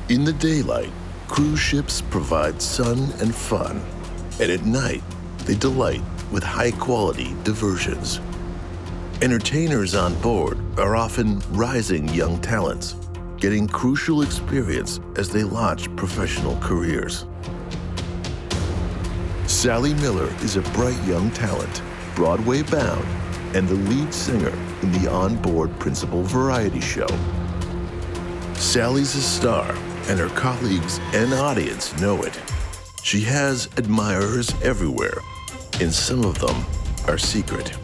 In the daylight, cruise ships provide sun and fun, and at night, they delight with high-quality diversions. Entertainers on board are often rising young talents, getting crucial experience as they launch professional careers. Sally Miller is a bright young talent, Broadway-bound, and the lead singer in the onboard principal variety show. Sally's a star, and her colleagues and audience know it. She has admirers everywhere, and some of them are secret.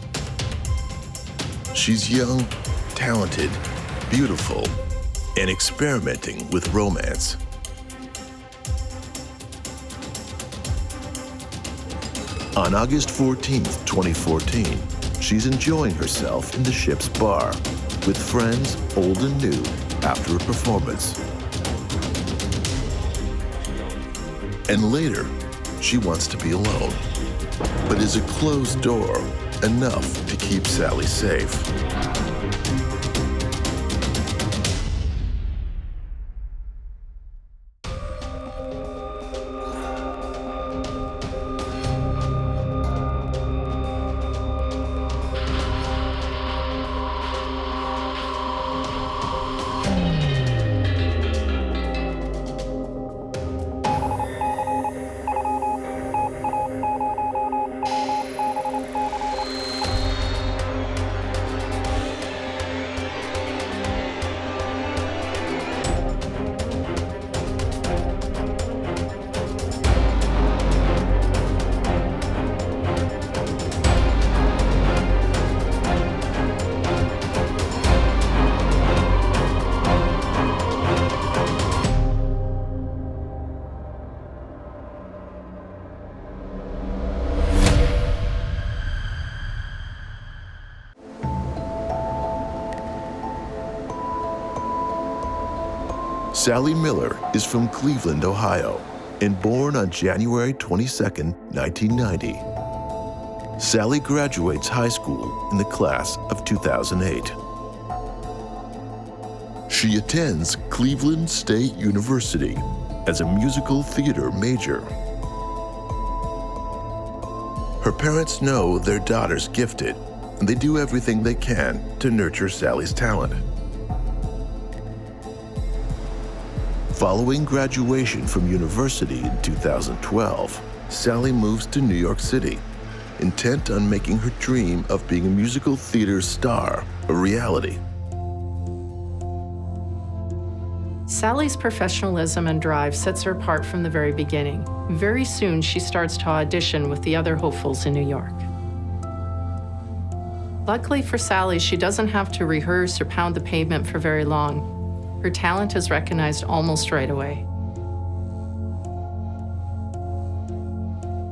She's young, talented, beautiful, and experimenting with romance. On August 14th, 2014, she's enjoying herself in the ship's bar with friends old and new after a performance. And later, she wants to be alone. But is a closed door enough to keep Sally safe? Sally Miller is from Cleveland, Ohio, and born on January 22, 1990. Sally graduates high school in the class of 2008. She attends Cleveland State University as a musical theater major. Her parents know their daughter's gifted, and they do everything they can to nurture Sally's talent. Following graduation from university in 2012, Sally moves to New York City, intent on making her dream of being a musical theater star a reality. Sally's professionalism and drive sets her apart from the very beginning. Very soon, she starts to audition with the other hopefuls in New York. Luckily for Sally, she doesn't have to rehearse or pound the pavement for very long. Her talent is recognized almost right away.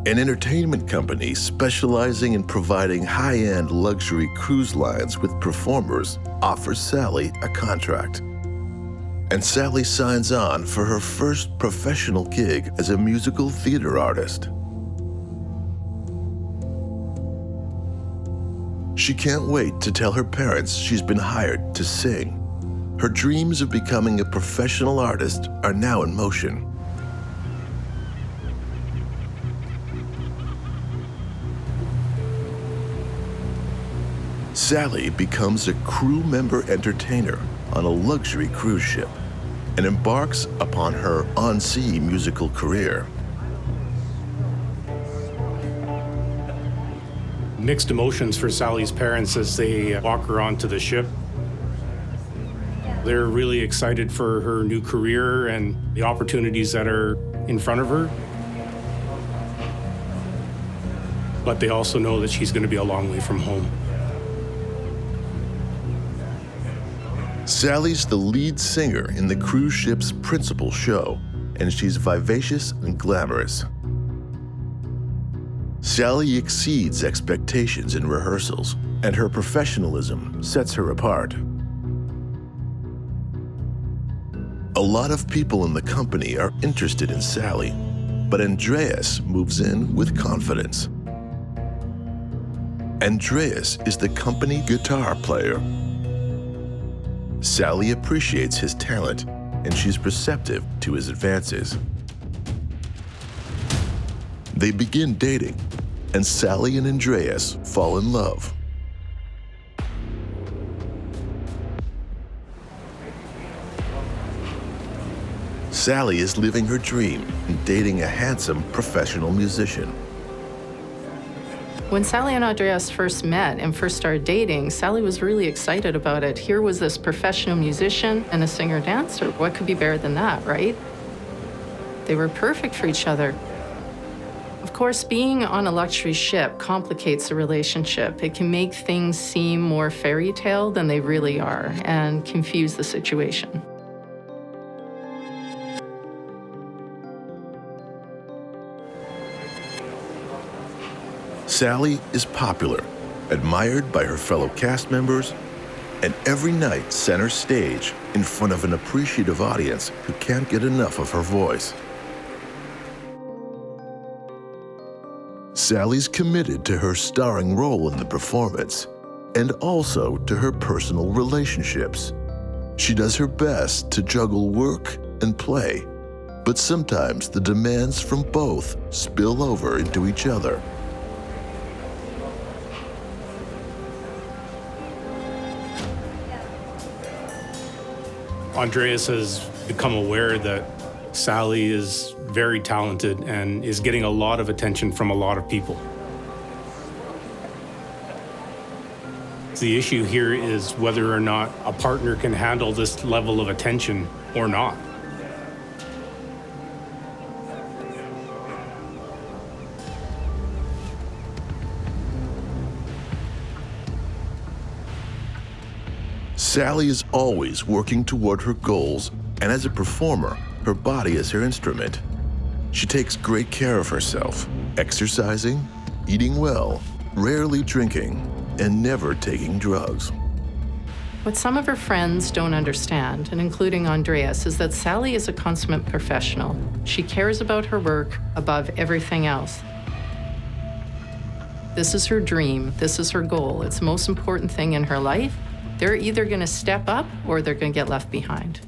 An entertainment company specializing in providing high-end luxury cruise lines with performers offers Sally a contract. And Sally signs on for her first professional gig as a musical theater artist. She can't wait to tell her parents she's been hired to sing. Her dreams of becoming a professional artist are now in motion. Sally becomes a crew member entertainer on a luxury cruise ship and embarks upon her on-sea musical career. Mixed emotions for Sally's parents as they walk her onto the ship. They're really excited for her new career and the opportunities that are in front of her. But they also know that she's going to be a long way from home. Sally's the lead singer in the cruise ship's principal show, and she's vivacious and glamorous. Sally exceeds expectations in rehearsals, and her professionalism sets her apart. A lot of people in the company are interested in Sally, but Andreas moves in with confidence. Andreas is the company guitar player. Sally appreciates his talent and she's receptive to his advances. They begin dating, and Sally and Andreas fall in love. Sally is living her dream and dating a handsome professional musician. When Sally and Andreas first met and first started dating, Sally was really excited about it. Here was this professional musician and a singer-dancer. What could be better than that, right? They were perfect for each other. Of course, being on a luxury ship complicates the relationship. It can make things seem more fairy tale than they really are and confuse the situation. Sally is popular, admired by her fellow cast members, and every night center stage in front of an appreciative audience who can't get enough of her voice. Sally's committed to her starring role in the performance and also to her personal relationships. She does her best to juggle work and play, but sometimes the demands from both spill over into each other. Andreas has become aware that Sally is very talented and is getting a lot of attention from a lot of people. The issue here is whether or not a partner can handle this level of attention or not. Sally is always working toward her goals, and as a performer, her body is her instrument. She takes great care of herself, exercising, eating well, rarely drinking, and never taking drugs. What some of her friends don't understand, and including Andreas, is that Sally is a consummate professional. She cares about her work above everything else. This is her dream. This is her goal. It's the most important thing in her life. They're either going to step up or they're going to get left behind.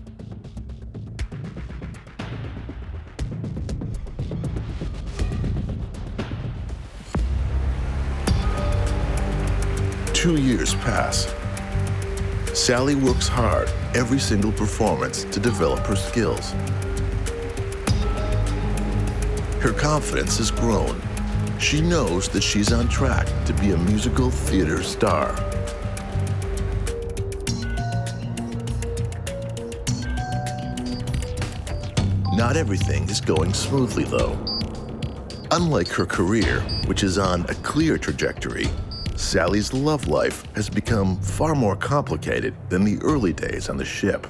Two years pass. Sally works hard every single performance to develop her skills. Her confidence has grown. She knows that she's on track to be a musical theater star. Not everything is going smoothly, though. Unlike her career, which is on a clear trajectory, Sally's love life has become far more complicated than the early days on the ship.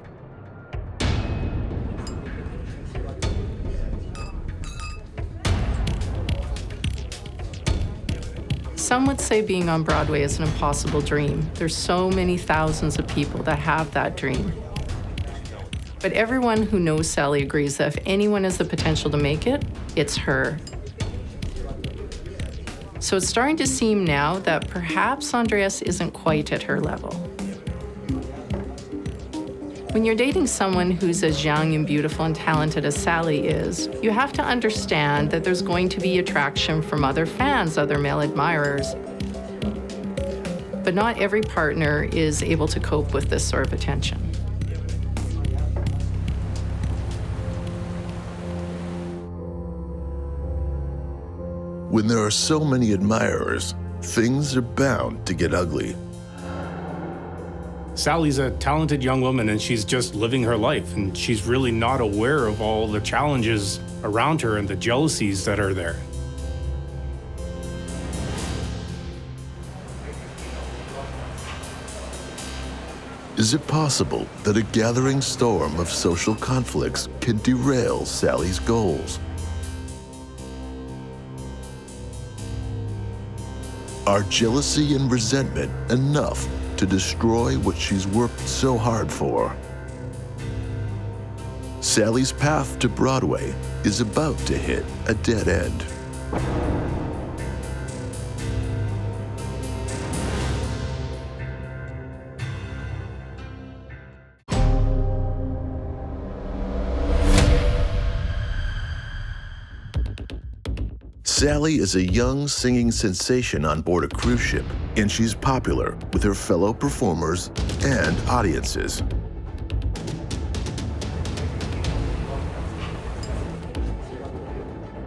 Some would say being on Broadway is an impossible dream. There's so many thousands of people that have that dream. But everyone who knows Sally agrees that if anyone has the potential to make it, it's her. So it's starting to seem now that perhaps Andreas isn't quite at her level. When you're dating someone who's as young and beautiful and talented as Sally is, you have to understand that there's going to be attraction from other fans, other male admirers. But not every partner is able to cope with this sort of attention. When there are so many admirers, things are bound to get ugly. Sally's a talented young woman and she's just living her life, and she's really not aware of all the challenges around her and the jealousies that are there. Is it possible that a gathering storm of social conflicts can derail Sally's goals? Are jealousy and resentment enough to destroy what she's worked so hard for? Sally's path to Broadway is about to hit a dead end. Sally is a young singing sensation on board a cruise ship, and she's popular with her fellow performers and audiences.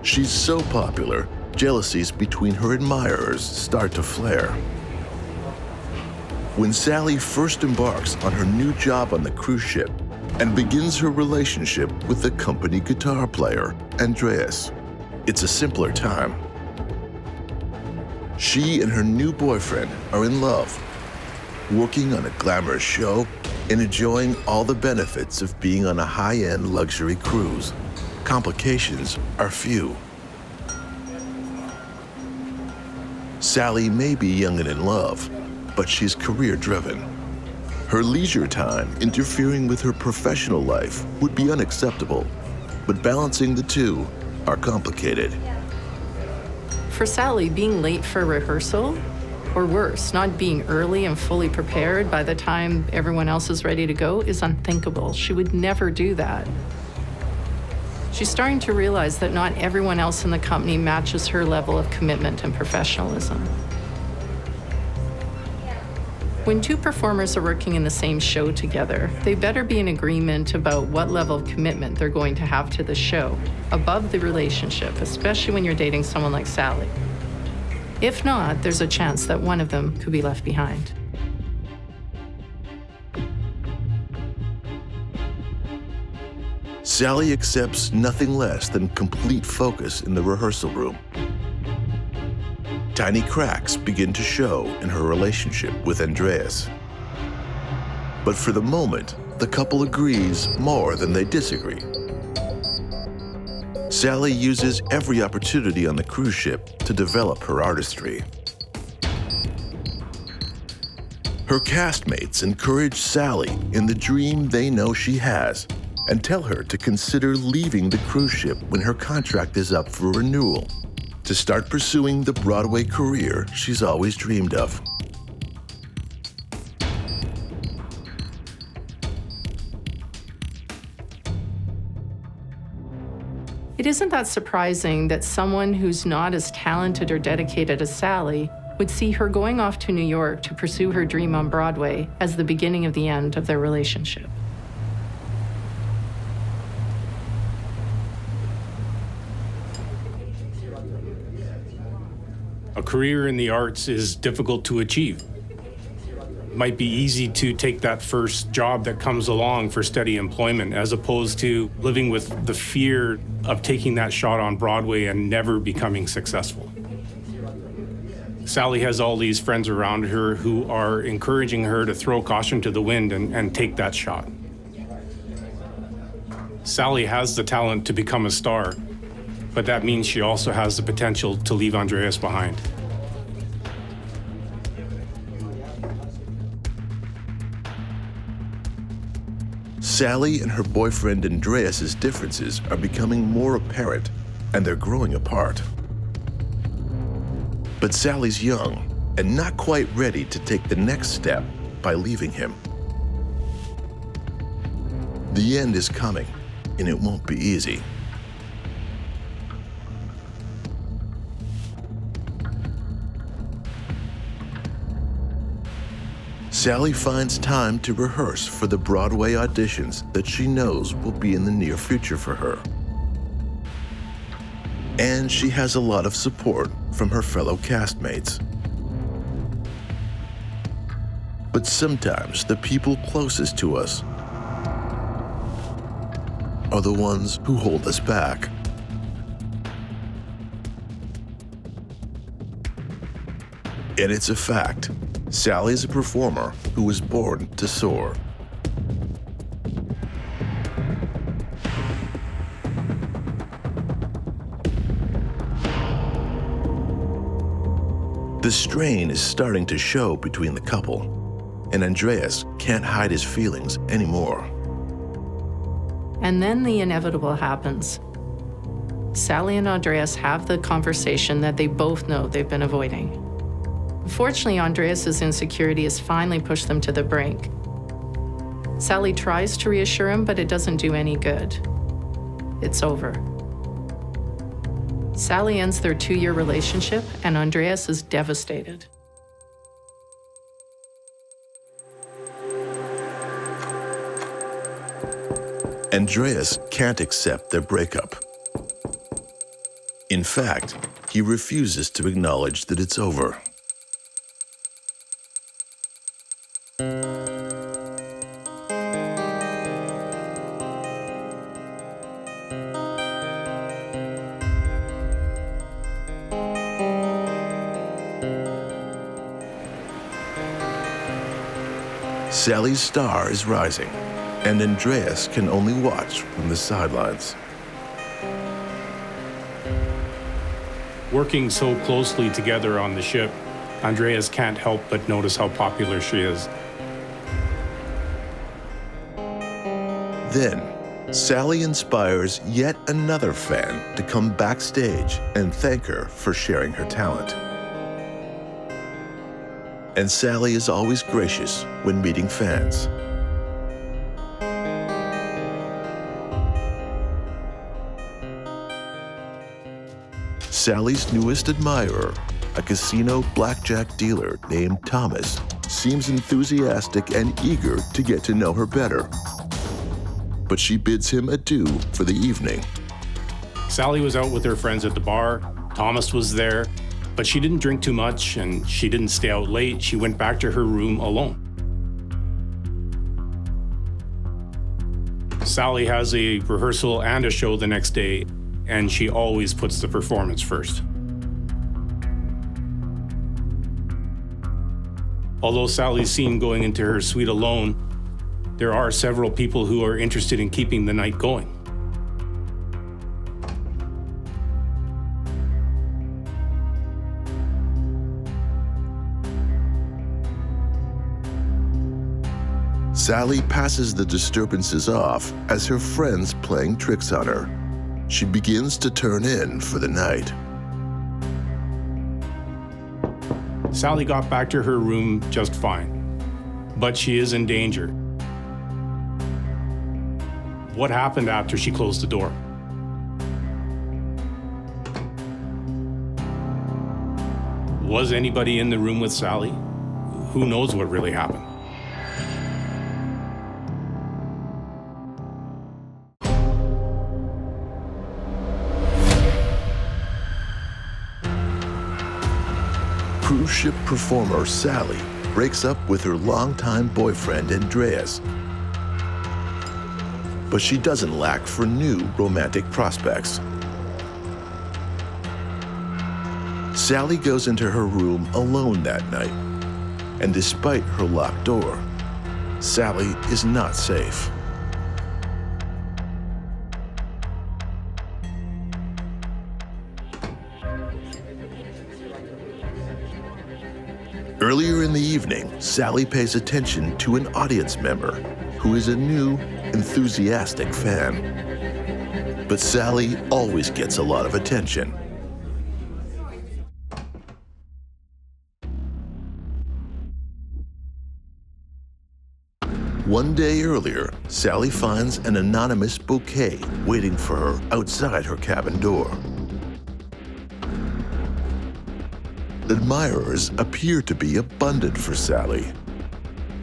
She's so popular, jealousies between her admirers start to flare. When Sally first embarks on her new job on the cruise ship and begins her relationship with the company guitar player, Andreas, it's a simpler time. She and her new boyfriend are in love, working on a glamorous show and enjoying all the benefits of being on a high-end luxury cruise. Complications are few. Sally may be young and in love, but she's career-driven. Her leisure time interfering with her professional life would be unacceptable, but balancing the two are complicated. For Sally, being late for rehearsal, or worse, not being early and fully prepared by the time everyone else is ready to go, is unthinkable. She would never do that. She's starting to realize that not everyone else in the company matches her level of commitment and professionalism. When two performers are working in the same show together, they better be in agreement about what level of commitment they're going to have to the show, above the relationship, especially when you're dating someone like Sally. If not, there's a chance that one of them could be left behind. Sally accepts nothing less than complete focus in the rehearsal room. Tiny cracks begin to show in her relationship with Andreas. But for the moment, the couple agrees more than they disagree. Sally uses every opportunity on the cruise ship to develop her artistry. Her castmates encourage Sally in the dream they know she has and tell her to consider leaving the cruise ship when her contract is up for renewal, to start pursuing the Broadway career she's always dreamed of. It isn't that surprising that someone who's not as talented or dedicated as Sally would see her going off to New York to pursue her dream on Broadway as the beginning of the end of their relationship. A career in the arts is difficult to achieve. It might be easy to take that first job that comes along for steady employment, as opposed to living with the fear of taking that shot on Broadway and never becoming successful. Sally has all these friends around her who are encouraging her to throw caution to the wind and take that shot. Sally has the talent to become a star, but that means she also has the potential to leave Andreas behind. Sally and her boyfriend Andreas's differences are becoming more apparent, and they're growing apart. But Sally's young and not quite ready to take the next step by leaving him. The end is coming, and it won't be easy. Sally finds time to rehearse for the Broadway auditions that she knows will be in the near future for her. And she has a lot of support from her fellow castmates. But sometimes the people closest to us are the ones who hold us back. And it's a fact. Sally is a performer who was born to soar. The strain is starting to show between the couple, and Andreas can't hide his feelings anymore. And then the inevitable happens. Sally and Andreas have the conversation that they both know they've been avoiding. Unfortunately, Andreas's insecurity has finally pushed them to the brink. Sally tries to reassure him, but it doesn't do any good. It's over. Sally ends their 2-year relationship, and Andreas is devastated. Andreas can't accept their breakup. In fact, he refuses to acknowledge that it's over. Sally's star is rising, and Andreas can only watch from the sidelines. Working so closely together on the ship, Andreas can't help but notice how popular she is. Then, Sally inspires yet another fan to come backstage and thank her for sharing her talent. And Sally is always gracious when meeting fans. Sally's newest admirer, a casino blackjack dealer named Thomas, seems enthusiastic and eager to get to know her better. But she bids him adieu for the evening. Sally was out with her friends at the bar. Thomas was there, but she didn't drink too much and she didn't stay out late. She went back to her room alone. Sally has a rehearsal and a show the next day, and she always puts the performance first. Although Sally's seen going into her suite alone, there are several people who are interested in keeping the night going. Sally passes the disturbances off as her friends playing tricks on her. She begins to turn in for the night. Sally got back to her room just fine, but she is in danger. What happened after she closed the door? Was anybody in the room with Sally? Who knows what really happened? Cruise ship performer Sally breaks up with her longtime boyfriend Andreas. But she doesn't lack for new romantic prospects. Sally goes into her room alone that night, and despite her locked door, Sally is not safe. Earlier in the evening, Sally pays attention to an audience member who is a new, enthusiastic fan. But Sally always gets a lot of attention. One day earlier, Sally finds an anonymous bouquet waiting for her outside her cabin door. Admirers appear to be abundant for Sally.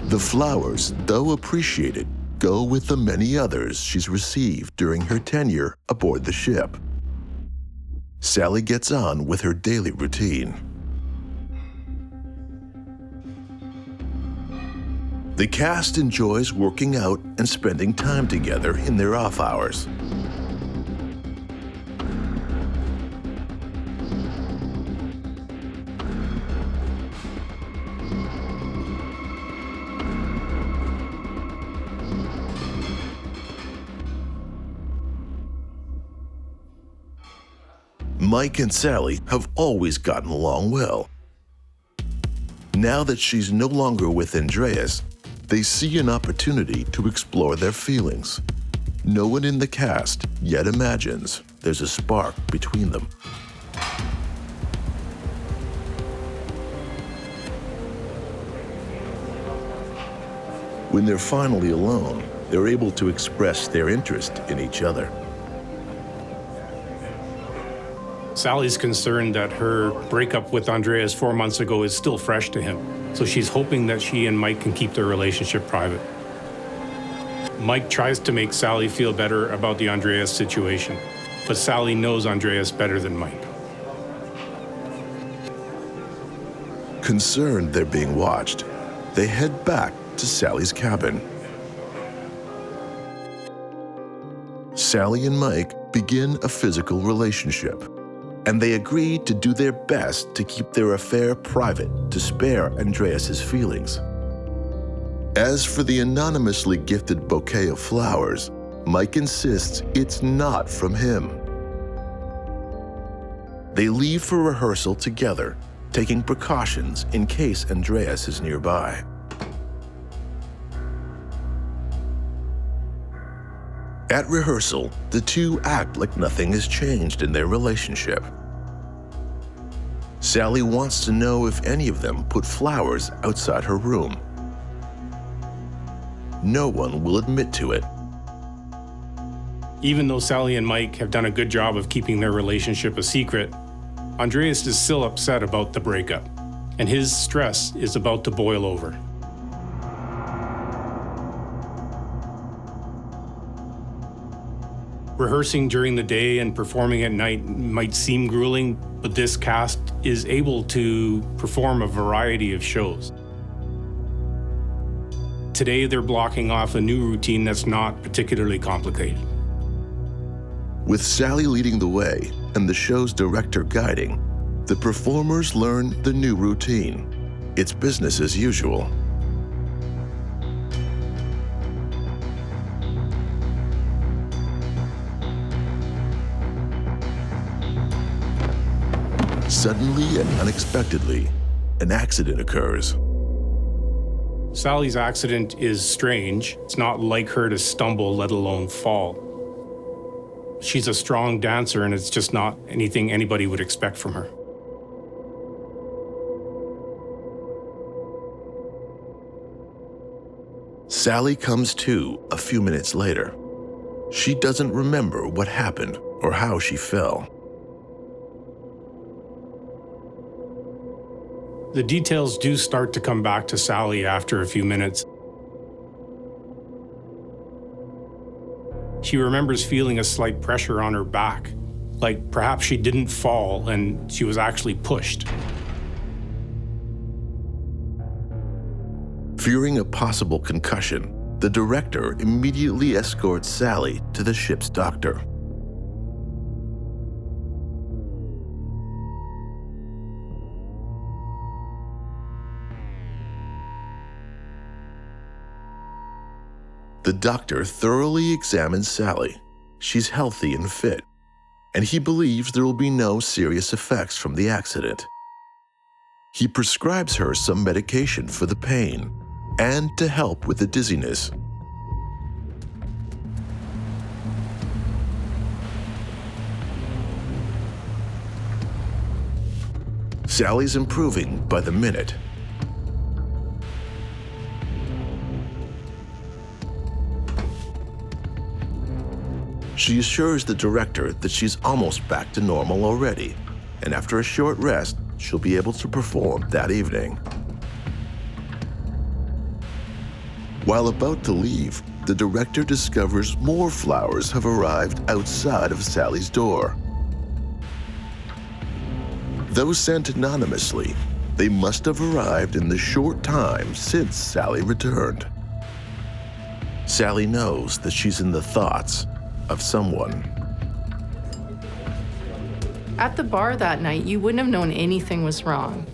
The flowers, though appreciated, go with the many others she's received during her tenure aboard the ship. Sally gets on with her daily routine. The cast enjoys working out and spending time together in their off hours. Mike and Sally have always gotten along well. Now that she's no longer with Andreas, they see an opportunity to explore their feelings. No one in the cast yet imagines there's a spark between them. When they're finally alone, they're able to express their interest in each other. Sally's concerned that her breakup with Andreas 4 months ago is still fresh to him, so she's hoping that she and Mike can keep their relationship private. Mike tries to make Sally feel better about the Andreas situation, but Sally knows Andreas better than Mike. Concerned they're being watched, they head back to Sally's cabin. Sally and Mike begin a physical relationship, and they agree to do their best to keep their affair private to spare Andreas's feelings. As for the anonymously gifted bouquet of flowers, Mike insists it's not from him. They leave for rehearsal together, taking precautions in case Andreas is nearby. At rehearsal, the two act like nothing has changed in their relationship. Sally wants to know if any of them put flowers outside her room. No one will admit to it. Even though Sally and Mike have done a good job of keeping their relationship a secret, Andreas is still upset about the breakup, and his stress is about to boil over. Rehearsing during the day and performing at night might seem grueling, but this cast is able to perform a variety of shows. Today, they're blocking off a new routine that's not particularly complicated. With Sally leading the way and the show's director guiding, the performers learn the new routine. It's business as usual. Suddenly and unexpectedly, an accident occurs. Sally's accident is strange. It's not like her to stumble, let alone fall. She's a strong dancer, and it's just not anything anybody would expect from her. Sally comes to a few minutes later. She doesn't remember what happened or how she fell. The details do start to come back to Sally after a few minutes. She remembers feeling a slight pressure on her back, like perhaps she didn't fall and she was actually pushed. Fearing a possible concussion, the director immediately escorts Sally to the ship's doctor. The doctor thoroughly examines Sally. She's healthy and fit, and he believes there will be no serious effects from the accident. He prescribes her some medication for the pain and to help with the dizziness. Sally's improving by the minute. She assures the director that she's almost back to normal already, and after a short rest, she'll be able to perform that evening. While about to leave, the director discovers more flowers have arrived outside of Sally's door. Though sent anonymously, they must have arrived in the short time since Sally returned. Sally knows that she's in the thoughts of someone. At the bar that night, you wouldn't have known anything was wrong.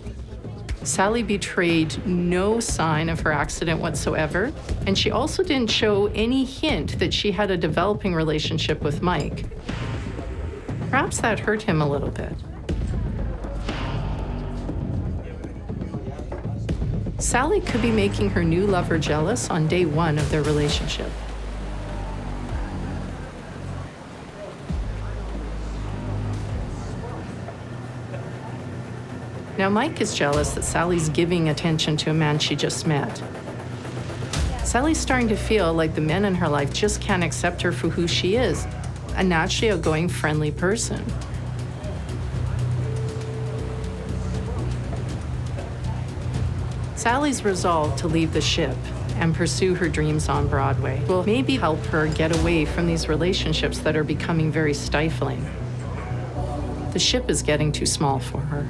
Sally betrayed no sign of her accident whatsoever, and she also didn't show any hint that she had a developing relationship with Mike. Perhaps that hurt him a little bit. Sally could be making her new lover jealous on day one of their relationship. Now, Mike is jealous that Sally's giving attention to a man she just met. Sally's starting to feel like the men in her life just can't accept her for who she is, a naturally outgoing, friendly person. Sally's resolve to leave the ship and pursue her dreams on Broadway will maybe help her get away from these relationships that are becoming very stifling. The ship is getting too small for her.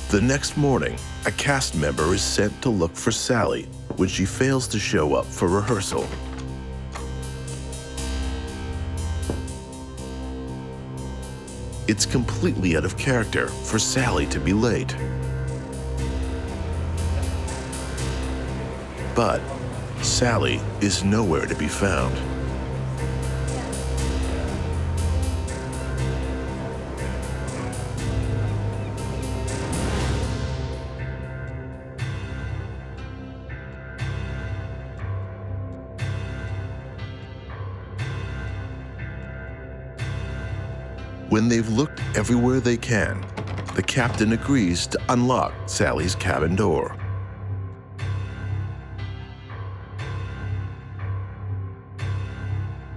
The next morning, a cast member is sent to look for Sally when she fails to show up for rehearsal. It's completely out of character for Sally to be late. But Sally is nowhere to be found. When they've looked everywhere they can, the captain agrees to unlock Sally's cabin door.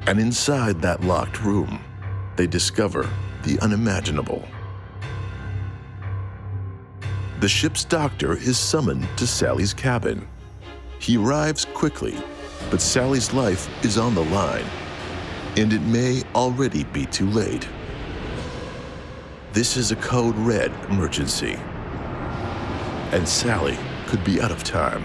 And inside that locked room, they discover the unimaginable. The ship's doctor is summoned to Sally's cabin. He arrives quickly, but Sally's life is on the line, and it may already be too late. This is a code red emergency, and Sally could be out of time.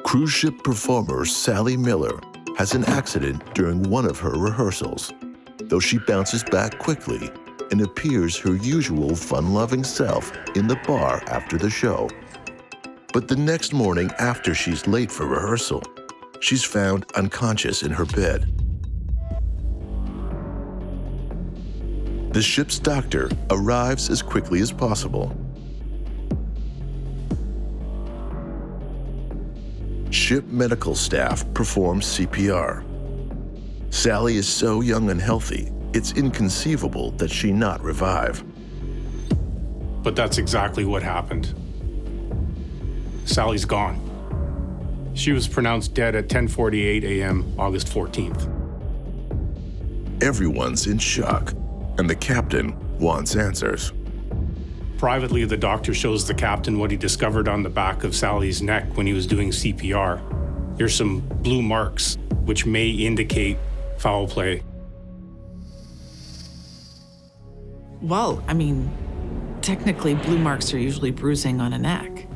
Cruise ship performer Sally Miller has an accident during one of her rehearsals, though she bounces back quickly and appears her usual fun-loving self in the bar after the show. But the next morning after she's late for rehearsal, she's found unconscious in her bed. The ship's doctor arrives as quickly as possible. Ship medical staff performs CPR. Sally is so young and healthy, it's inconceivable that she not revive. But that's exactly what happened. Sally's gone. She was pronounced dead at 10:48 a.m. August 14th. Everyone's in shock, and the captain wants answers. Privately, the doctor shows the captain what he discovered on the back of Sally's neck when he was doing CPR. Here's some blue marks, which may indicate foul play. Well, I mean, technically blue marks are usually bruising on a neck.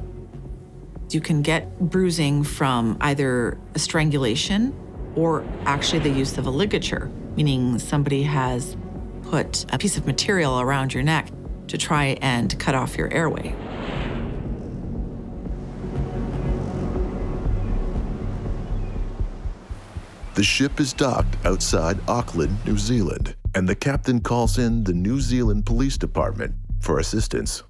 You can get bruising from either a strangulation or actually the use of a ligature, meaning somebody has put a piece of material around your neck to try and cut off your airway. The ship is docked outside Auckland, New Zealand, and the captain calls in the New Zealand Police Department for assistance.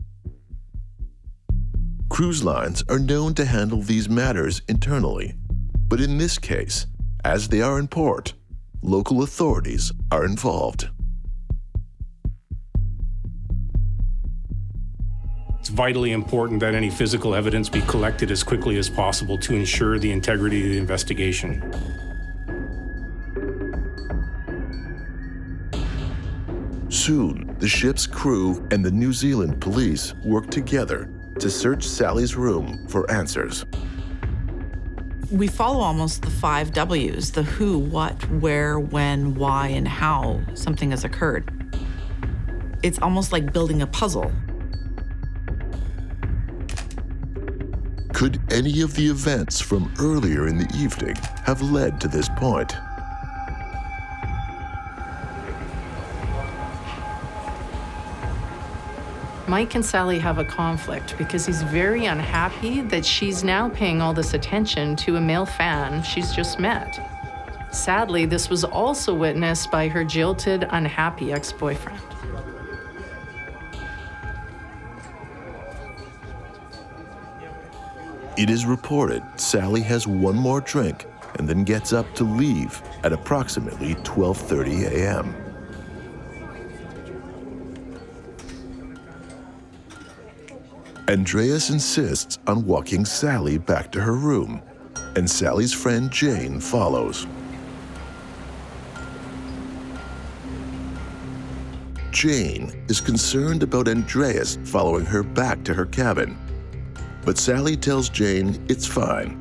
Cruise lines are known to handle these matters internally, but in this case, as they are in port, local authorities are involved. It's vitally important that any physical evidence be collected as quickly as possible to ensure the integrity of the investigation. Soon, the ship's crew and the New Zealand police work together to search Sally's room for answers. We follow almost the 5 W's, the who, what, where, when, why, and how something has occurred. It's almost like building a puzzle. Could any of the events from earlier in the evening have led to this point? Mike and Sally have a conflict because he's very unhappy that she's now paying all this attention to a male fan she's just met. Sadly, this was also witnessed by her jilted, unhappy ex-boyfriend. It is reported Sally has one more drink and then gets up to leave at approximately 12:30 a.m. Andreas insists on walking Sally back to her room, and Sally's friend Jane follows. Jane is concerned about Andreas following her back to her cabin, but Sally tells Jane it's fine.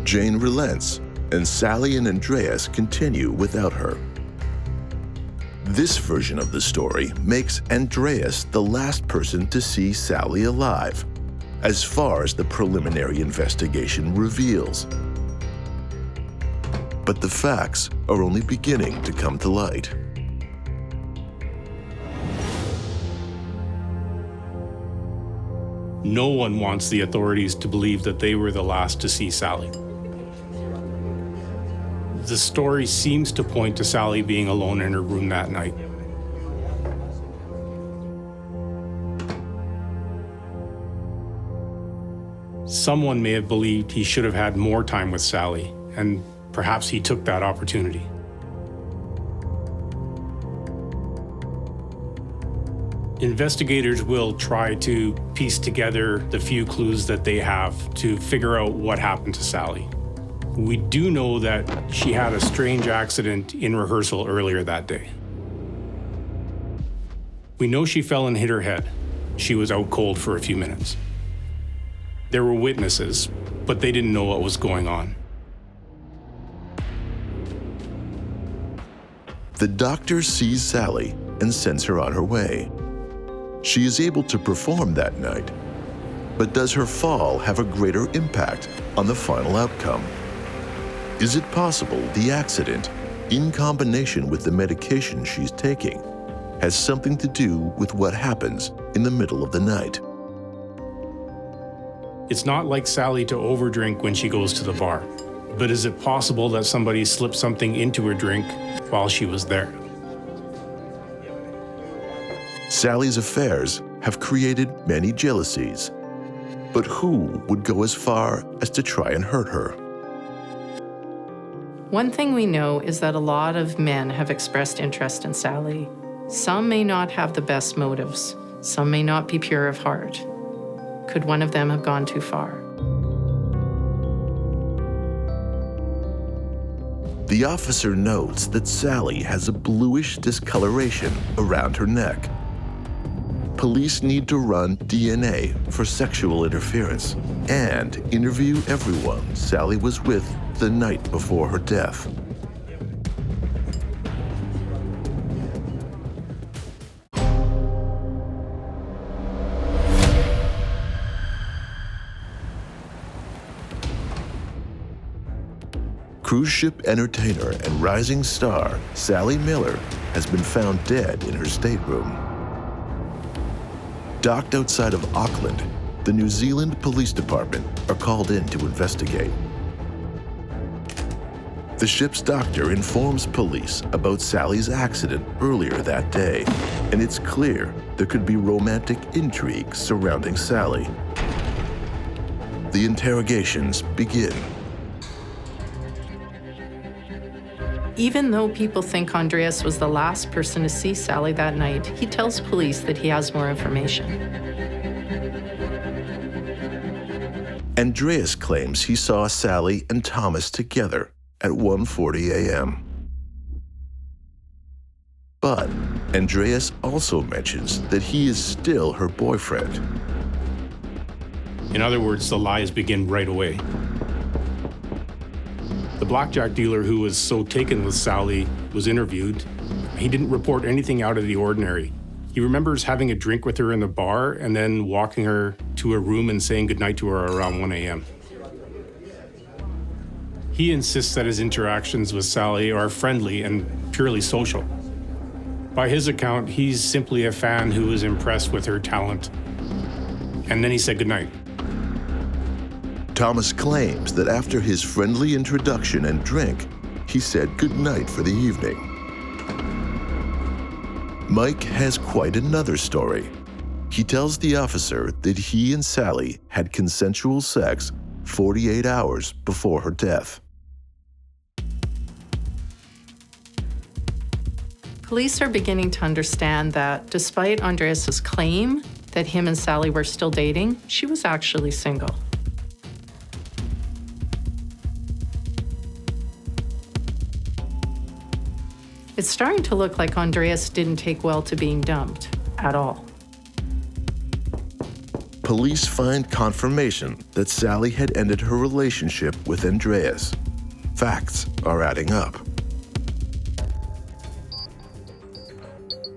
Jane relents, and Sally and Andreas continue without her. This version of the story makes Andreas the last person to see Sally alive, as far as the preliminary investigation reveals. But the facts are only beginning to come to light. No one wants the authorities to believe that they were the last to see Sally. The story seems to point to Sally being alone in her room that night. Someone may have believed he should have had more time with Sally, and perhaps he took that opportunity. Investigators will try to piece together the few clues that they have to figure out what happened to Sally. We do know that she had a strange accident in rehearsal earlier that day. We know she fell and hit her head. She was out cold for a few minutes. There were witnesses, but they didn't know what was going on. The doctor sees Sally and sends her on her way. She is able to perform that night, but does her fall have a greater impact on the final outcome? Is it possible the accident, in combination with the medication she's taking, has something to do with what happens in the middle of the night? It's not like Sally to overdrink when she goes to the bar, but is it possible that somebody slipped something into her drink while she was there? Sally's affairs have created many jealousies, but who would go as far as to try and hurt her? One thing we know is that a lot of men have expressed interest in Sally. Some may not have the best motives. Some may not be pure of heart. Could one of them have gone too far? The officer notes that Sally has a bluish discoloration around her neck. Police need to run DNA for sexual interference and interview everyone Sally was with the night before her death. Cruise ship entertainer and rising star Sally Miller has been found dead in her stateroom. Docked outside of Auckland, the New Zealand Police Department are called in to investigate. The ship's doctor informs police about Sally's accident earlier that day, and it's clear there could be romantic intrigue surrounding Sally. The interrogations begin. Even though people think Andreas was the last person to see Sally that night, he tells police that he has more information. Andreas claims he saw Sally and Thomas together at 1:40 a.m. But Andreas also mentions that he is still her boyfriend. In other words, the lies begin right away. The blackjack dealer who was so taken with Sally was interviewed. He didn't report anything out of the ordinary. He remembers having a drink with her in the bar and then walking her to her room and saying goodnight to her around 1 a.m. He insists that his interactions with Sally are friendly and purely social. By his account, he's simply a fan who was impressed with her talent. And then he said goodnight. Thomas claims that after his friendly introduction and drink, he said goodnight for the evening. Mike has quite another story. He tells the officer that he and Sally had consensual sex 48 hours before her death. Police are beginning to understand that despite Andreas's claim that him and Sally were still dating, she was actually single. It's starting to look like Andreas didn't take well to being dumped at all. Police find confirmation that Sally had ended her relationship with Andreas. Facts are adding up.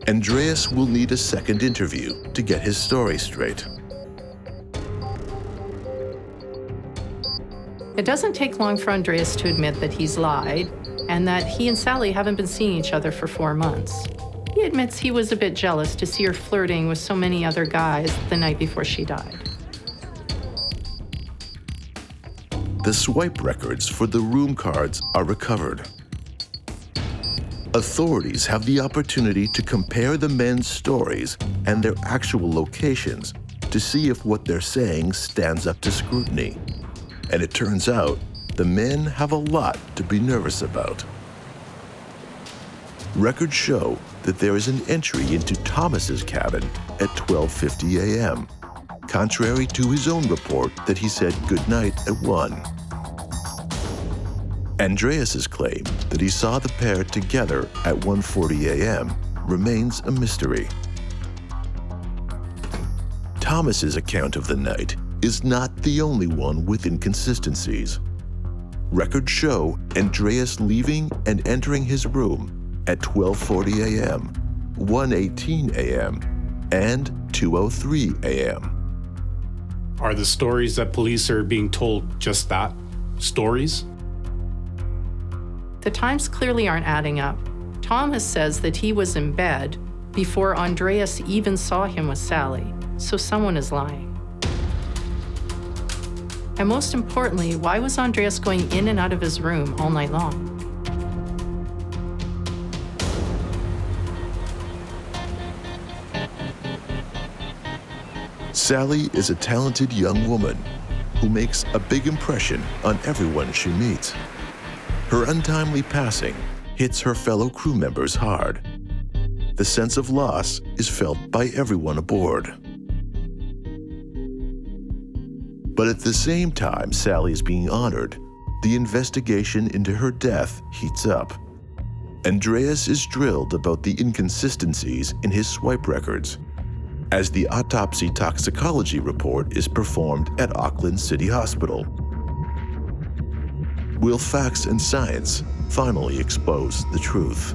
Andreas will need a second interview to get his story straight. It doesn't take long for Andreas to admit that he's lied and that he and Sally haven't been seeing each other for 4 months. He admits he was a bit jealous to see her flirting with so many other guys the night before she died. The swipe records for the room cards are recovered. Authorities have the opportunity to compare the men's stories and their actual locations to see if what they're saying stands up to scrutiny. And it turns out the men have a lot to be nervous about. Records show that there is an entry into Thomas's cabin at 12:50 a.m., contrary to his own report that he said goodnight at 1. Andreas's claim that he saw the pair together at 1:40 a.m. remains a mystery. Thomas's account of the night is not the only one with inconsistencies. Records show Andreas leaving and entering his room at 12:40 a.m., 1:18 a.m., and 2:03 a.m. Are the stories that police are being told just that? Stories? The times clearly aren't adding up. Thomas says that he was in bed before Andreas even saw him with Sally, so someone is lying. And most importantly, why was Andreas going in and out of his room all night long? Sally is a talented young woman who makes a big impression on everyone she meets. Her untimely passing hits her fellow crew members hard. The sense of loss is felt by everyone aboard. But at the same time Sally is being honored, the investigation into her death heats up. Andreas is drilled about the inconsistencies in his swipe records, as the autopsy toxicology report is performed at Auckland City Hospital. Will facts and science finally expose the truth?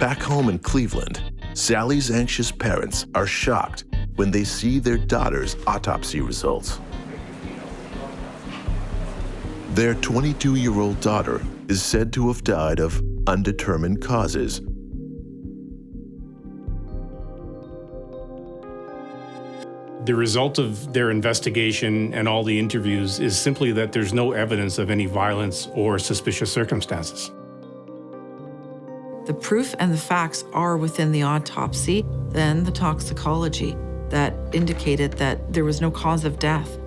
Back home in Cleveland, Sally's anxious parents are shocked when they see their daughter's autopsy results. Their 22-year-old daughter is said to have died of undetermined causes. The result of their investigation and all the interviews is simply that there's no evidence of any violence or suspicious circumstances. The proof and the facts are within the autopsy, then the toxicology that indicated that there was no cause of death.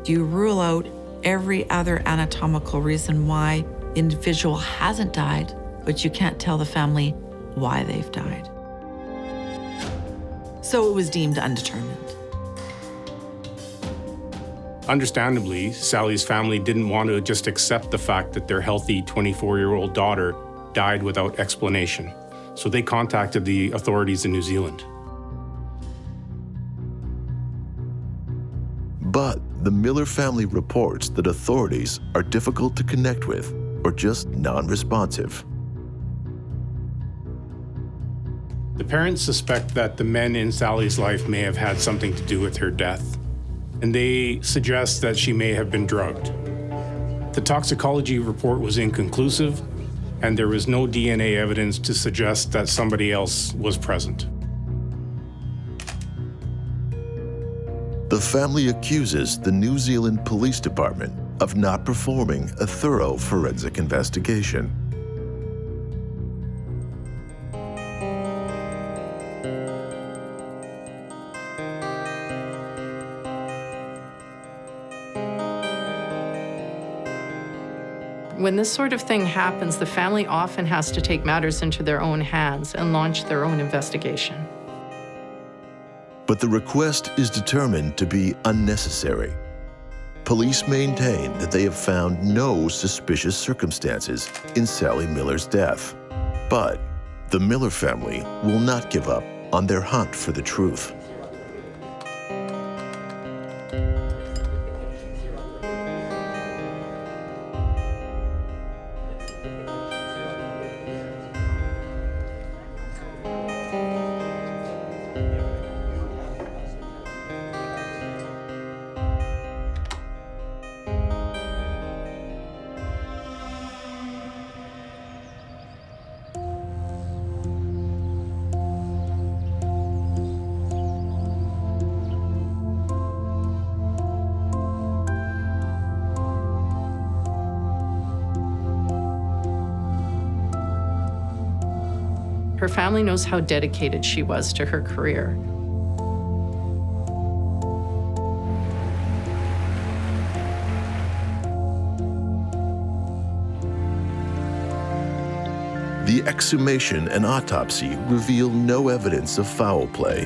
You rule out every other anatomical reason why the individual hasn't died, but you can't tell the family why they've died. So it was deemed undetermined. Understandably, Sally's family didn't want to just accept the fact that their healthy 24-year-old daughter died without explanation, so they contacted the authorities in New Zealand. But the Miller family reports that authorities are difficult to connect with or just non-responsive. The parents suspect that the men in Sally's life may have had something to do with her death, and they suggest that she may have been drugged. The toxicology report was inconclusive, and there was no DNA evidence to suggest that somebody else was present. The family accuses the New Zealand Police Department of not performing a thorough forensic investigation. When this sort of thing happens, the family often has to take matters into their own hands and launch their own investigation. But the request is determined to be unnecessary. Police maintain that they have found no suspicious circumstances in Sally Miller's death. But the Miller family will not give up on their hunt for the truth. Her family knows how dedicated she was to her career. The exhumation and autopsy reveal no evidence of foul play,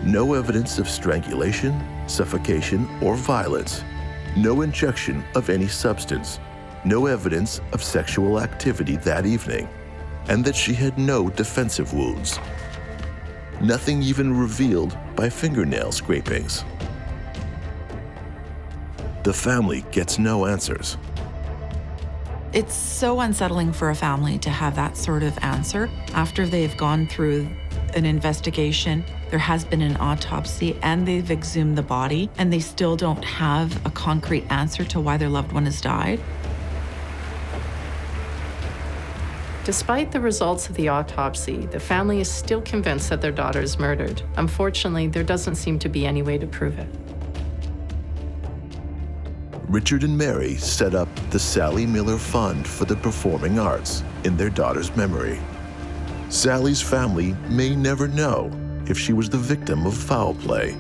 no evidence of strangulation, suffocation, or violence, no injection of any substance, no evidence of sexual activity that evening, and that she had no defensive wounds. Nothing even revealed by fingernail scrapings. The family gets no answers. It's so unsettling for a family to have that sort of answer after they've gone through an investigation, there has been an autopsy, and they've exhumed the body, and they still don't have a concrete answer to why their loved one has died. Despite the results of the autopsy, the family is still convinced that their daughter is murdered. Unfortunately, there doesn't seem to be any way to prove it. Richard and Mary set up the Sally Miller Fund for the Performing Arts in their daughter's memory. Sally's family may never know if she was the victim of foul play,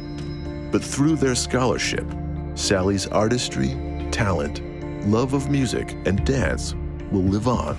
but through their scholarship, Sally's artistry, talent, love of music, and dance will live on.